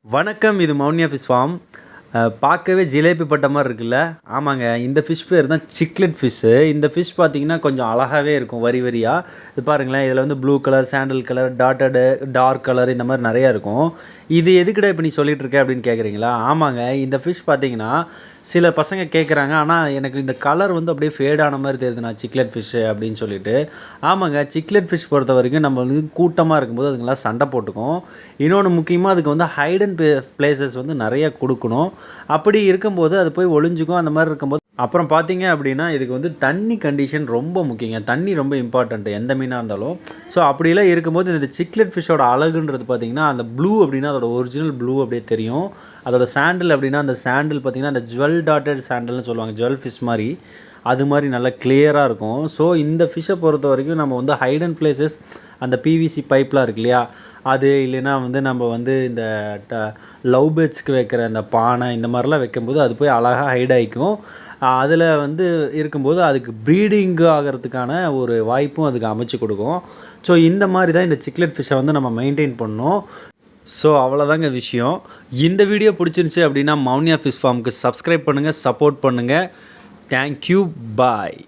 வணக்கம். இது மௌன்யா fish form. பார்க்கவே ஜிலேபி பட்ட மாதிரி இருக்குல்ல? ஆமாங்க. இந்த ஃபிஷ் பேர் தான் சிக்லெட் ஃபிஷ்ஷு. இந்த ஃபிஷ் பார்த்தீங்கன்னா கொஞ்சம் அழகாகவே இருக்கும் வரி வரியாக. இது பாருங்களேன், இதில் வந்து blue colour, sandal colour, dotted, dark colour இந்த மாதிரி நிறையா இருக்கும். இது எதுக்குடா இப்போ நீ சொல்லிகிட்டு இருக்க அப்படின்னு கேட்குறீங்களா? ஆமாங்க. இந்த ஃபிஷ் பார்த்தீங்கன்னா சில பசங்க கேட்குறாங்க, ஆனால் எனக்கு இந்த கலர் வந்து அப்படியே ஃபேடான மாதிரி தெரியுதுண்ணா சிக்லெட் ஃபிஷ்ஷு அப்படின்னு சொல்லிட்டு. ஆமாங்க. சிக்லெட் ஃபிஷ் பொறுத்த வரைக்கும் நம்ம வந்து கூட்டமாக இருக்கும்போது அதுங்களாம் சண்டை போட்டுக்கும். இன்னொன்று முக்கியமாக அதுக்கு வந்து ஹைட் அண்ட் பிளேசஸ் வந்து நிறைய கொடுக்கணும். அப்படி இருக்கும்போது அது போய் ஒளிஞ்சுக்கும். அந்த மாதிரி இருக்கும்போது அப்புறம் பார்த்தீங்க அப்படின்னா இதுக்கு வந்து தண்ணி கண்டிஷன் ரொம்ப முக்கியங்க. தண்ணி ரொம்ப இம்பார்ட்டண்ட்டு எந்த மீனாக இருந்தாலும். ஸோ அப்படிலாம் இருக்கும்போது இந்த சிக்லெட் ஃபிஷ்ஷோட அழகுன்றது பார்த்திங்கன்னா அந்த ப்ளூ அப்படின்னா அதோட ஒரிஜினல் ப்ளூ அப்படியே தெரியும். அதோட சாண்டில் அப்படின்னா அந்த சாண்டில் பார்த்திங்கன்னா அந்த ஜுவல் டாட்டட் சாண்டில்னு சொல்லுவாங்க. ஜுவல் ஃபிஷ் மாதிரி அது மாதிரி நல்லா கிளியராக இருக்கும். ஸோ இந்த ஃபிஷ்ஷை பொறுத்த வரைக்கும் நம்ம வந்து ஹைட் அண்ட் பிளேசஸ் அந்த பிவிசி பைப்லாம் இருக்கு இல்லையா, அது இல்லைன்னா வந்து நம்ம வந்து இந்த லவ் பேர்ட்ஸ்க்கு வைக்கிற அந்த பானை இந்த மாதிரிலாம் வைக்கும்போது அது போய் அழகாக ஹைட் ஆகிக்கும். அதில் வந்து இருக்கும்போது அதுக்கு ப்ரீடிங்கு ஆகிறதுக்கான ஒரு வாய்ப்பும் அதுக்கு அமைச்சு கொடுக்கும். ஸோ இந்த மாதிரி தான் இந்த சிக்லெட் ஃபிஷ்ஷை வந்து நம்ம மெயின்டைன் பண்ணணும். ஸோ அவ்வளோதாங்க விஷயம். இந்த வீடியோ பிடிச்சிருந்துச்சி அப்படின்னா மௌன்யா ஃபிஷ் ஃபார்முக்கு சப்ஸ்கிரைப் பண்ணுங்கள், சப்போர்ட் பண்ணுங்கள். தேங்க்யூ. பாய்.